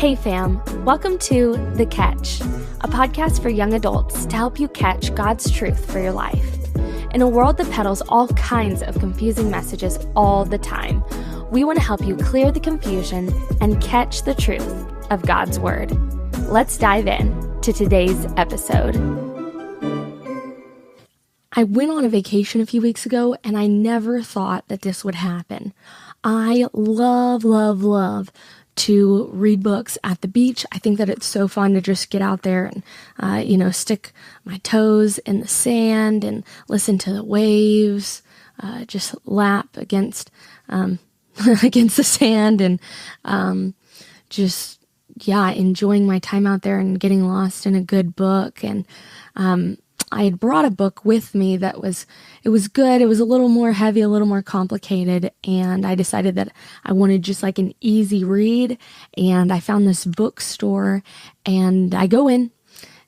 Hey fam, welcome to The Catch, a podcast for young adults to help you catch God's truth for your life. In a world that peddles all kinds of confusing messages all the time, we want to help you clear the confusion and catch the truth of God's Word. Let's dive in to today's episode. I went on a vacation a few weeks ago and I never thought that this would happen. I love to read books at the beach. I think that it's so fun to just get out there and, stick my toes in the sand and listen to the waves, just lap against the sand and enjoying my time out there and getting lost in a good book. And I had brought a book with me it was good. It was a little more heavy, a little more complicated. And I decided that I wanted just like an easy read. And I found this bookstore and I go in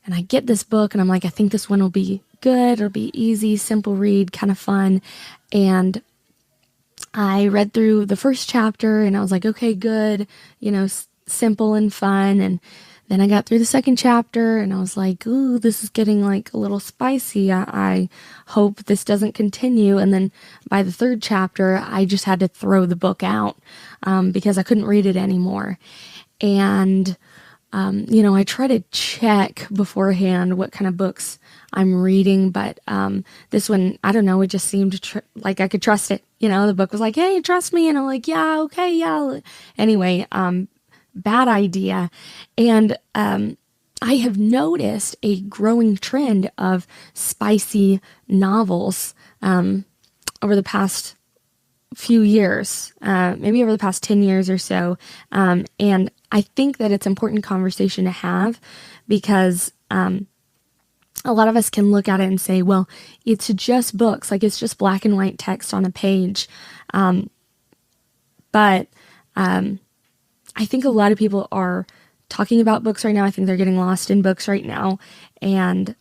and I get this book and I'm like, I think this one will be good. It'll be easy, simple read, kind of fun. And I read through the first chapter and I was like, okay, good, simple and fun. And then I got through the second chapter and I was like, ooh, this is getting like a little spicy. I hope this doesn't continue. And then by the third chapter, I just had to throw the book out because I couldn't read it anymore. And, I try to check beforehand what kind of books I'm reading, but this one, I don't know, it just seemed like I could trust it. The book was like, hey, trust me. And I'm like, yeah, okay, yeah. Anyway, bad idea. And I have noticed a growing trend of spicy novels over the past few years, maybe over the past 10 years or so. And I think that it's an important conversation to have because a lot of us can look at it and say, well, it's just books, like it's just black and white text on a page. But I think a lot of people are talking about books right now. I think they're getting lost in books right now. And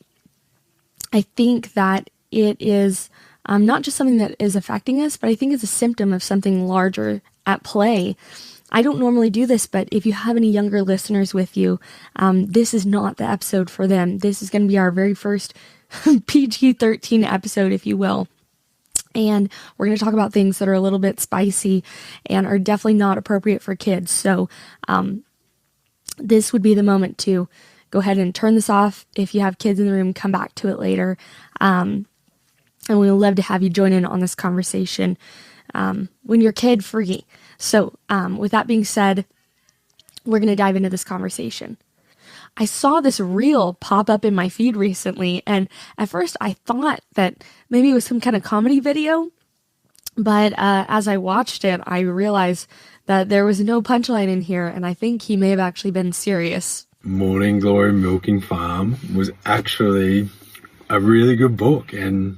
I think that it is not just something that is affecting us, but I think it's a symptom of something larger at play. I don't normally do this, but if you have any younger listeners with you, this is not the episode for them. This is going to be our very first PG-13 episode, if you will. And we're going to talk about things that are a little bit spicy and are definitely not appropriate for kids. So this would be the moment to go ahead and turn this off. If you have kids in the room, come back to it later. And we would love to have you join in on this conversation when you're kid free. So with that being said, we're going to dive into this conversation. I saw this reel pop up in my feed recently, and at first I thought that maybe it was some kind of comedy video, but as I watched it, I realized that there was no punchline in here, and I think he may have actually been serious. Morning Glory Milking Farm was actually a really good book and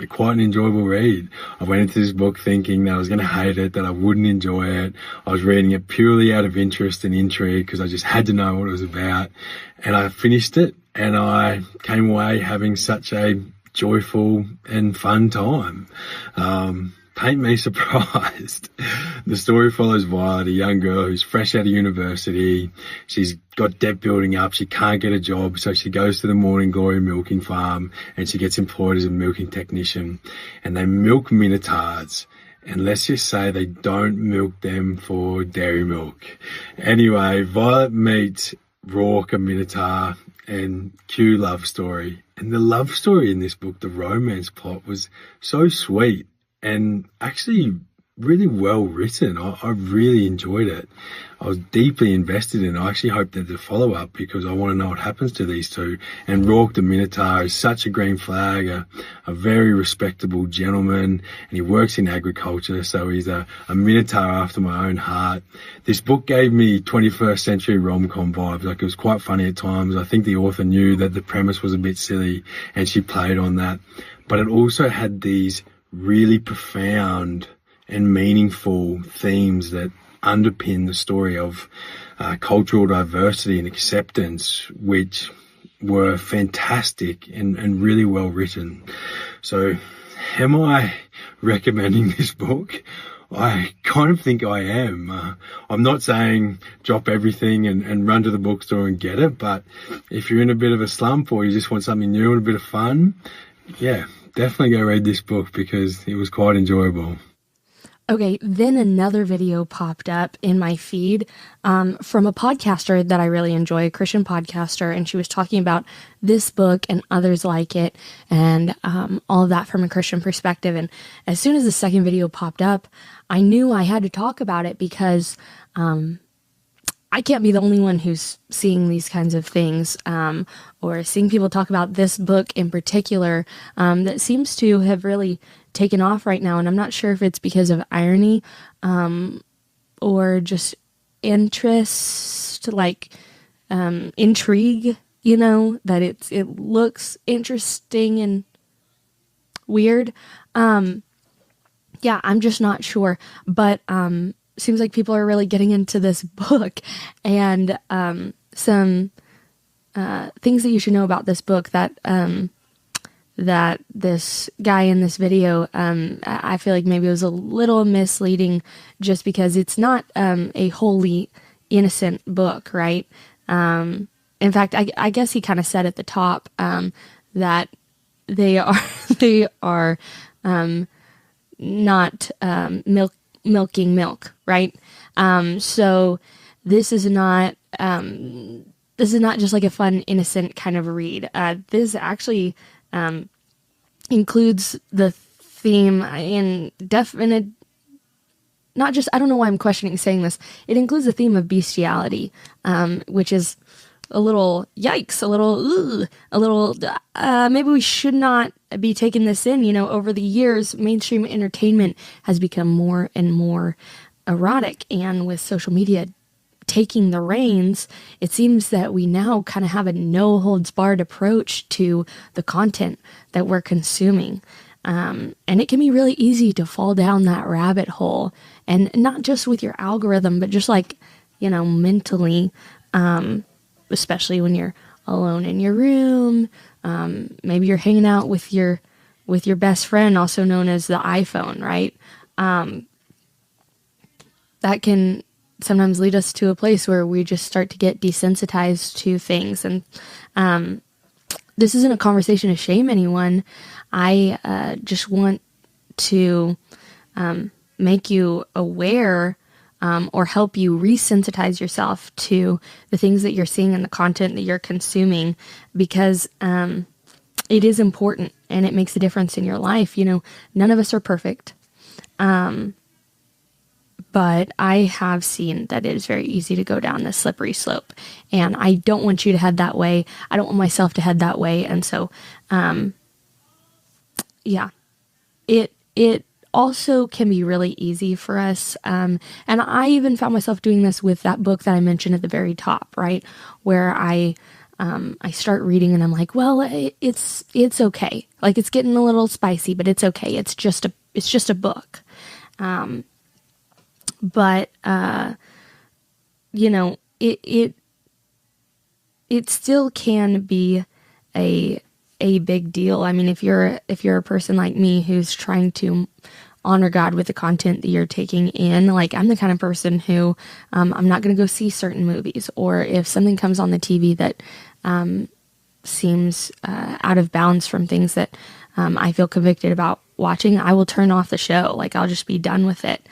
quite an enjoyable read. I went into this book thinking that I was going to hate it, that I wouldn't enjoy it. I was reading it purely out of interest and intrigue because I just had to know what it was about. And I finished it and I came away having such a joyful and fun time. Paint me surprised. The story follows Violet, a young girl who's fresh out of university. She's got debt building up. She can't get a job, so she goes to the Morning Glory milking farm and she gets employed as a milking technician. And they milk minotaurs. And let's just say they don't milk them for dairy milk. Anyway, Violet meets Rourke, a minotaur, and cue love story. And the love story in this book, the romance plot, was so sweet and actually really well written. I really enjoyed it. I was deeply invested in it. I actually hope there's a follow-up because I want to know what happens to these two. And Rourke the Minotaur is such a green flag, a very respectable gentleman, and he works in agriculture, so he's a Minotaur after my own heart. This book gave me 21st century rom-com vibes. Like, it was quite funny at times. I think the author knew that the premise was a bit silly and she played on that. But it also had these really profound and meaningful themes that underpin the story of cultural diversity and acceptance, which were fantastic and really well written. So am I recommending this book? I kind of think I am. I'm not saying drop everything and run to the bookstore and get it, but if you're in a bit of a slump or you just want something new and a bit of fun, yeah, definitely go read this book because it was quite enjoyable. Okay, then another video popped up in my feed from a podcaster that I really enjoy, a Christian podcaster, and she was talking about this book and others like it and all of that from a Christian perspective. And as soon as the second video popped up, I knew I had to talk about it because I can't be the only one who's seeing these kinds of things or seeing people talk about this book in particular that seems to have really taken off right now. And I'm not sure if it's because of irony or just interest, like intrigue, you know, that it looks interesting and weird. Yeah, I'm just not sure. But seems like people are really getting into this book, and some things that you should know about this book that that this guy in this video, I feel like maybe it was a little misleading just because it's not a wholly innocent book, right? In fact, I guess he kind of said at the top that they are not milking milk, right? So this is not just like a fun, innocent kind of read. This actually includes the theme in definite, not just, I don't know why I'm questioning saying this. It includes the theme of bestiality, which is a little yikes, a little, maybe we should not be taking this in. You know, over the years, mainstream entertainment has become more and more erotic, and with social media taking the reins, it seems that we now kind of have a no holds barred approach to the content that we're consuming. And it can be really easy to fall down that rabbit hole, and not just with your algorithm, but just like, you know, mentally, especially when you're alone in your room. Maybe you're hanging out with your best friend, also known as the iPhone, right? That can sometimes lead us to a place where we just start to get desensitized to things. And this isn't a conversation to shame anyone. I just want to make you aware or help you resensitize yourself to the things that you're seeing and the content that you're consuming, because it is important and it makes a difference in your life. You know, none of us are perfect. But I have seen that it is very easy to go down this slippery slope, and I don't want you to head that way. I don't want myself to head that way. And so, yeah, it also can be really easy for us. And I even found myself doing this with that book that I mentioned at the very top, right? Where I start reading and I'm like, well, it's okay. Like, it's getting a little spicy, but it's okay. It's just a book. But, you know, it still can be a big deal. I mean, if you're a person like me who's trying to honor God with the content that you're taking in, like, I'm the kind of person who, I'm not going to go see certain movies, or if something comes on the TV that, seems, out of bounds from things that, I feel convicted about watching, I will turn off the show. Like, I'll just be done with it.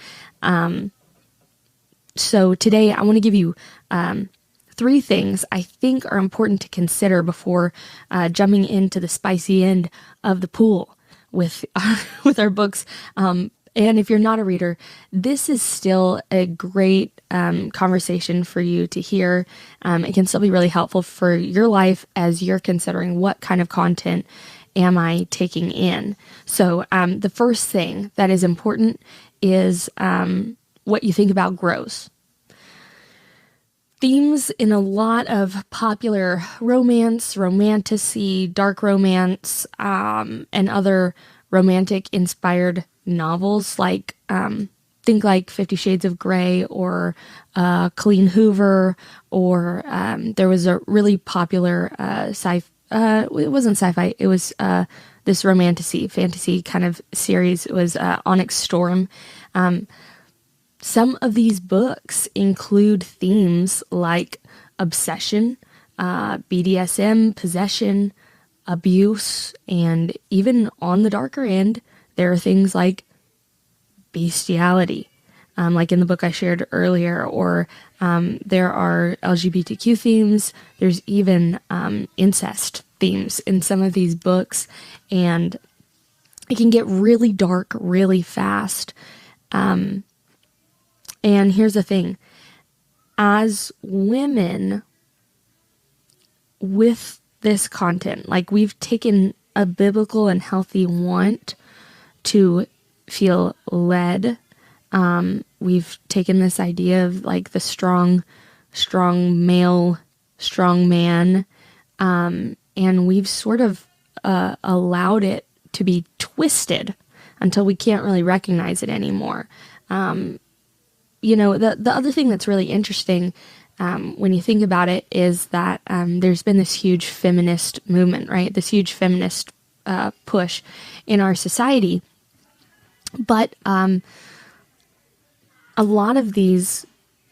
So today I want to give you 3 things I think are important to consider before jumping into the spicy end of the pool with with our books. And if you're not a reader, this is still a great conversation for you to hear. It can still be really helpful for your life as you're considering what kind of content am I taking in. So the first thing that is important is what you think about grows. Themes in a lot of popular romance, romantasy, dark romance, and other romantic-inspired novels, like think like 50 Shades of Grey or Colleen Hoover, or there was a really popular it wasn't sci-fi, it was this fantasy kind of series. It was Onyx Storm. Some of these books include themes like obsession, BDSM, possession, abuse, and even on the darker end, there are things like bestiality, like in the book I shared earlier, or there are LGBTQ themes. There's even incest themes in some of these books, and it can get really dark really fast. And here's the thing. As women with this content, like, we've taken a biblical and healthy want to feel led. We've taken this idea of like the strong male, strong man, and we've sort of allowed it to be twisted until we can't really recognize it anymore. You know, the other thing that's really interesting when you think about it is that there's been this huge feminist movement, right? This huge feminist push in our society. But a lot of these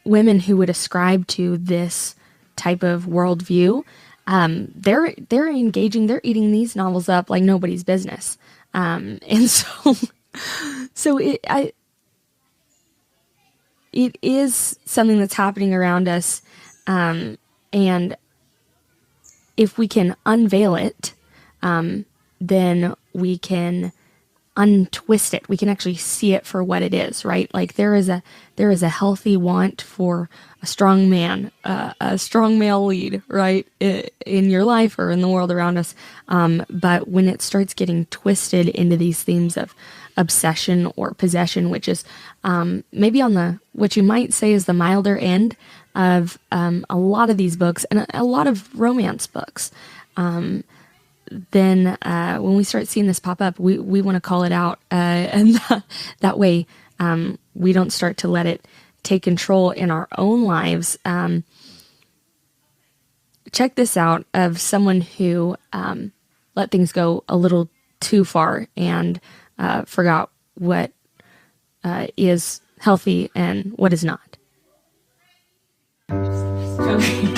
women who would ascribe to this type of worldview, they're engaging, they're eating these novels up like nobody's business. And so it is something that's happening around us. And if we can unveil it, then we can untwist it. We can actually see it for what it is, right? Like there is a healthy want for a strong man, a strong male lead, right? In your life or in the world around us. But when it starts getting twisted into these themes of obsession or possession, which is maybe on what you might say is the milder end of a lot of these books and a lot of romance books, then when we start seeing this pop up, we want to call it out, and that way we don't start to let it take control in our own lives. Check this out of someone who let things go a little too far and forgot what is healthy and what is not. Okay.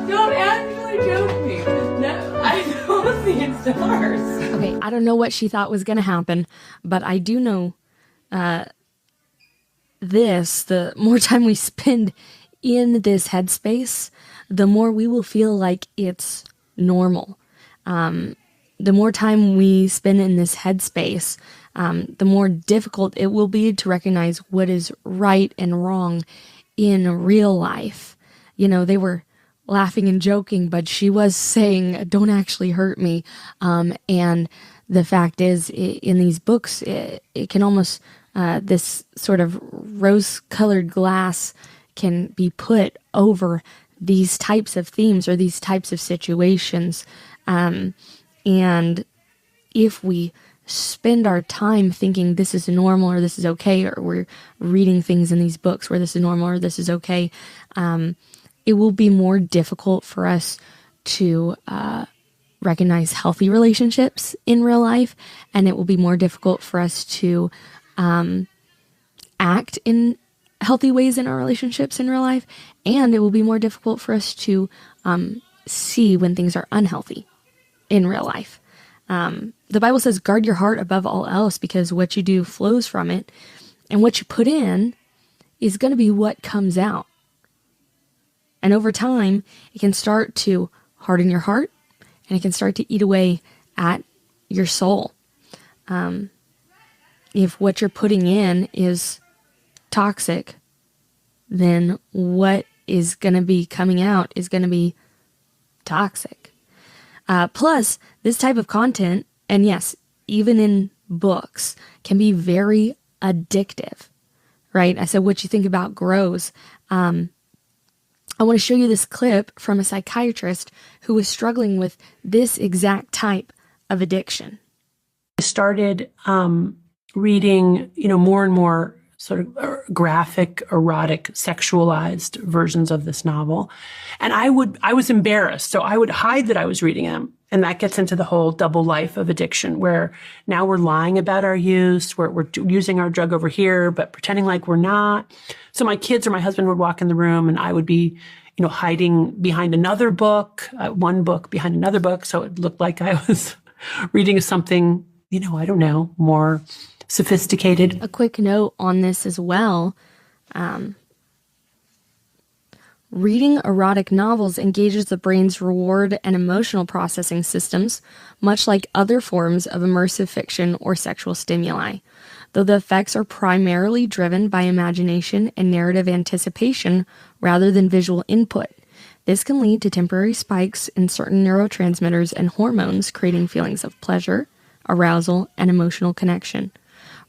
Don't actually joke me. No, I know the stars. Okay, I don't know what she thought was going to happen, but I do know the more time we spend in this headspace, the more we will feel like it's normal. The more time we spend in this headspace, the more difficult it will be to recognize what is right and wrong in real life. You know, they were laughing and joking, but she was saying, don't actually hurt me. And the fact is, in these books, it can almost, this sort of rose-colored glass can be put over these types of themes or these types of situations. And if we spend our time thinking this is normal or this is okay, or we're reading things in these books where this is normal or this is okay, it will be more difficult for us to recognize healthy relationships in real life, and it will be more difficult for us to act in healthy ways in our relationships in real life, and it will be more difficult for us to see when things are unhealthy in real life. The Bible says, guard your heart above all else, because what you do flows from it, and what you put in is going to be what comes out. And over time, it can start to harden your heart, and it can start to eat away at your soul. If what you're putting in is toxic, then what is going to be coming out is going to be toxic. Plus, this type of content, and yes, even in books, can be very addictive, right? I said what you think about grows. I want to show you this clip from a psychiatrist who was struggling with this exact type of addiction. I started reading, more and more sort of graphic, erotic, sexualized versions of this novel. And I was embarrassed. So I would hide that I was reading them. And that gets into the whole double life of addiction, where now we're lying about our use, we're using our drug over here, but pretending like we're not. So my kids or my husband would walk in the room and I would be, hiding behind another book, one book behind another book. So it looked like I was reading something, I don't know, more sophisticated. A quick note on this as well. Reading erotic novels engages the brain's reward and emotional processing systems, much like other forms of immersive fiction or sexual stimuli. Though the effects are primarily driven by imagination and narrative anticipation rather than visual input, this can lead to temporary spikes in certain neurotransmitters and hormones, creating feelings of pleasure, arousal, and emotional connection.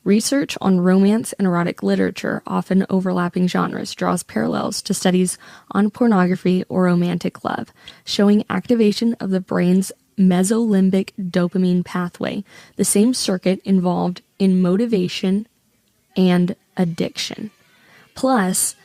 Research on romance and erotic literature, often overlapping genres, draws parallels to studies on pornography or romantic love, showing activation of the brain's mesolimbic dopamine pathway, the same circuit involved in motivation and addiction. Plus,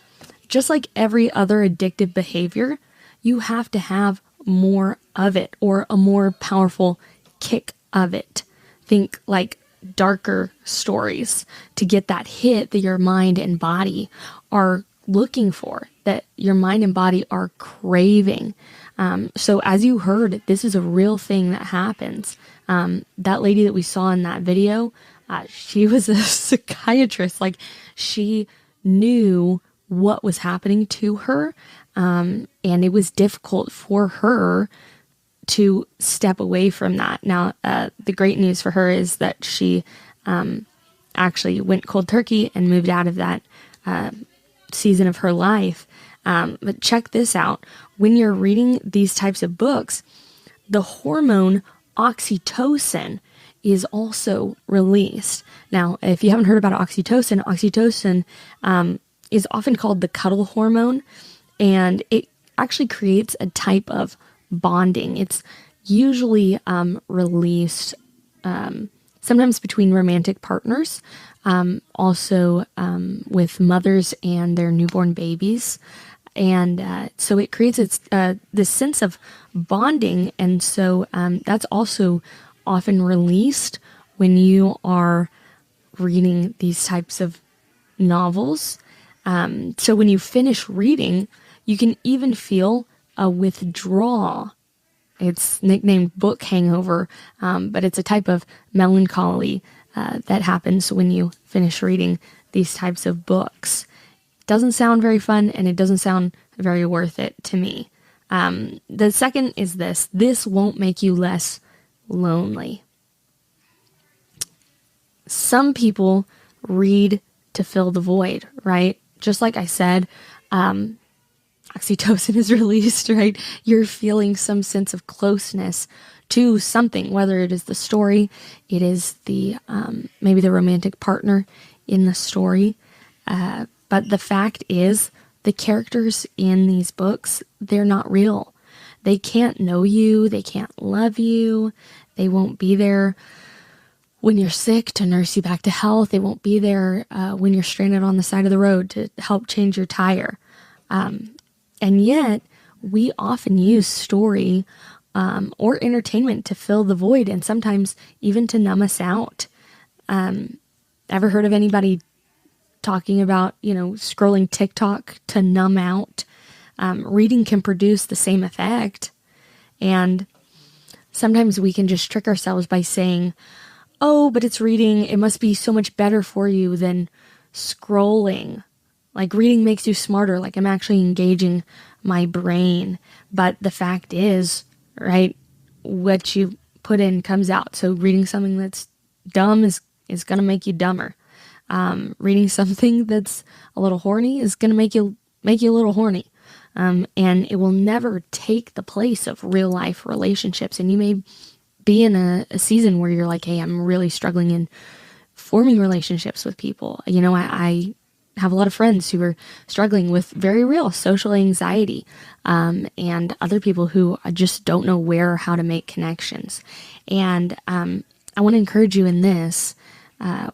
just like every other addictive behavior, you have to have more of it or a more powerful kick of it. Think like darker stories to get that hit that your mind and body are looking for, that your mind and body are craving. So as you heard, this is a real thing that happens. That lady that we saw in that video, she was a psychiatrist. Like, she knew what was happening to her, and it was difficult for her to step away from that. Now, the great news for her is that she actually went cold turkey and moved out of that season of her life. But check this out. When you're reading these types of books, the hormone oxytocin is also released. Now, if you haven't heard about oxytocin is often called the cuddle hormone, and it actually creates a type of bonding. It's usually released sometimes between romantic partners, also with mothers and their newborn babies. And so it creates this sense of bonding. And so that's also often released when you are reading these types of novels. So when you finish reading, you can even feel a withdrawal. It's nicknamed book hangover, but it's a type of melancholy that happens when you finish reading these types of books. It doesn't sound very fun, and it doesn't sound very worth it to me. The second is this. This won't make you less lonely. Some people read to fill the void, right? Just like I said, oxytocin is released, right? You're feeling some sense of closeness to something, whether it is the story, it is the maybe the romantic partner in the story. But the fact is, the characters in these books, they're not real. They can't know you. They can't love you. They won't be there when you're sick to nurse you back to health. They won't be there when you're stranded on the side of the road to help change your tire. And yet, we often use story or entertainment to fill the void, and sometimes even to numb us out. Ever heard of anybody talking about, scrolling TikTok to numb out? Reading can produce the same effect. And sometimes we can just trick ourselves by saying, oh, but it's reading. It must be so much better for you than scrolling. Like, reading makes you smarter. Like, I'm actually engaging my brain. But the fact is, right, what you put in comes out. So reading something that's dumb is going to make you dumber. Reading something that's a little horny is going to make you a little horny. And it will never take the place of real life relationships. And you may be in a season where you're like, hey, I'm really struggling in forming relationships with people. I have a lot of friends who are struggling with very real social anxiety, and other people who just don't know where or how to make connections. And I want to encourage you in this.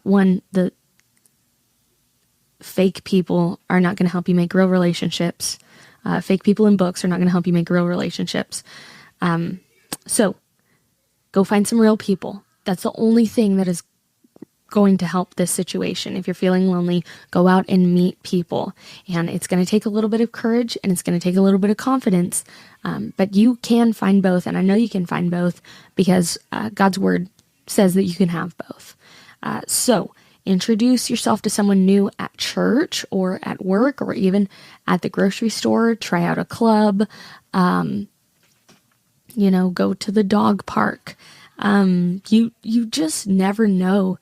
One, fake people are not going to help you make real relationships. Fake people in books are not going to help you make real relationships. So go find some real people. That's the only thing that is going to help this situation. If you're feeling lonely, go out and meet people. And it's going to take a little bit of courage and it's going to take a little bit of confidence. But you can find both. And I know you can find both because God's word says that you can have both. So introduce yourself to someone new at church or at work or even at the grocery store. Try out a club. Go to the dog park. You just never know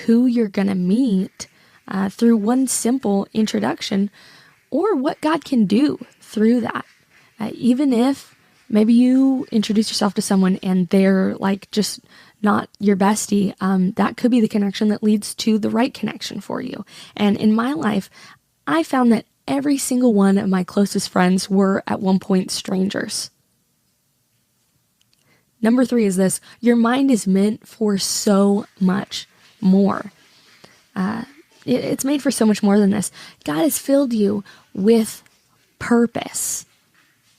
who you're going to meet through one simple introduction or what God can do through that. Even if maybe you introduce yourself to someone and they're like just not your bestie, that could be the connection that leads to the right connection for you. And in my life, I found that every single one of my closest friends were at one point strangers. Number 3 is this: your mind is meant for so much more. It's made for so much more than this. God has filled you with purpose.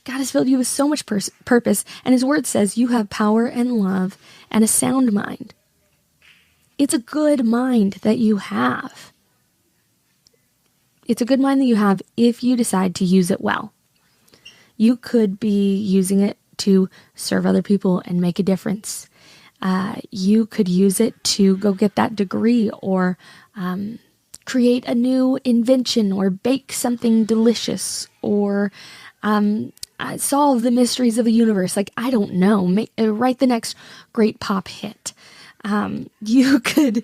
God has filled you with so much purpose, and his word says you have power and love and a sound mind. It's a good mind that you have. It's a good mind that you have if you decide to use it well. You could be using it to serve other people and make a difference. You could use it to go get that degree or create a new invention or bake something delicious or solve the mysteries of the universe. Like, I don't know, write the next great pop hit. You could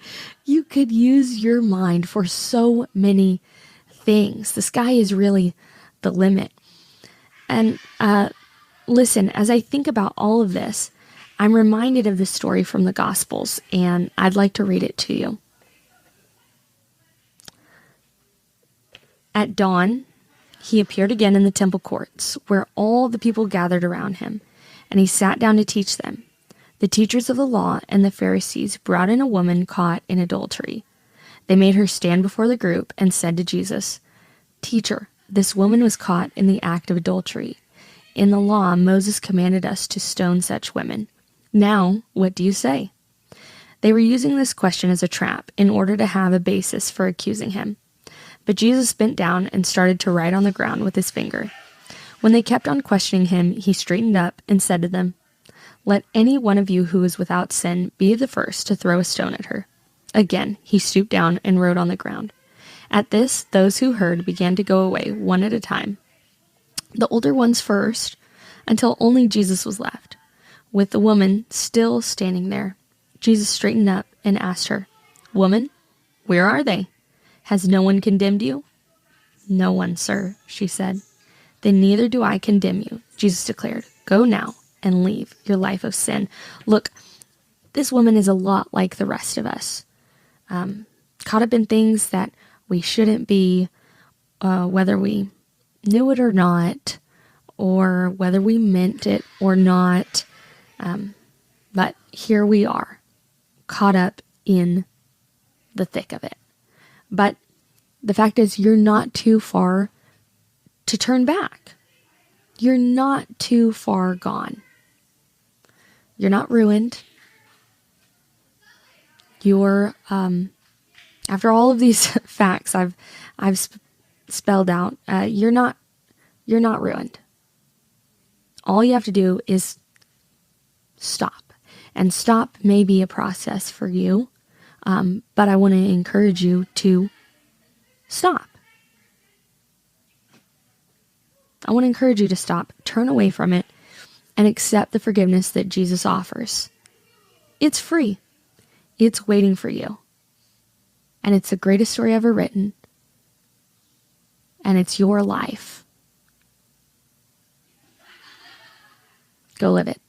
use your mind for so many things. The sky is really the limit. And listen, as I think about all of this, I'm reminded of this story from the Gospels, and I'd like to read it to you. At dawn, he appeared again in the temple courts, where all the people gathered around him, and he sat down to teach them. The teachers of the law and the Pharisees brought in a woman caught in adultery. They made her stand before the group and said to Jesus, "Teacher, this woman was caught in the act of adultery. In the law, Moses commanded us to stone such women. Now, what do you say?" They were using this question as a trap in order to have a basis for accusing him. But Jesus bent down and started to write on the ground with his finger. When they kept on questioning him, he straightened up and said to them, "Let any one of you who is without sin be the first to throw a stone at her." Again, he stooped down and wrote on the ground. At this, those who heard began to go away one at a time, the older ones first, until only Jesus was left, with the woman still standing there. Jesus straightened up and asked her, "Woman, where are they? Has no one condemned you?" "No one, sir," she said. "Then neither do I condemn you," Jesus declared. "Go now and leave your life of sin." Look, this woman is a lot like the rest of us. Caught up in things that we shouldn't be, whether we knew it or not, or whether we meant it or not. But here we are, caught up in the thick of it. But the fact is, you're not too far to turn back. You're not too far gone. You're not ruined. You're, after all of these facts I've spelled out, you're not ruined. All you have to do is stop. And stop may be a process for you, but I want to encourage you to stop. I want to encourage you to stop, turn away from it, and accept the forgiveness that Jesus offers. It's free. It's waiting for you. And it's the greatest story ever written. And it's your life. Go live it.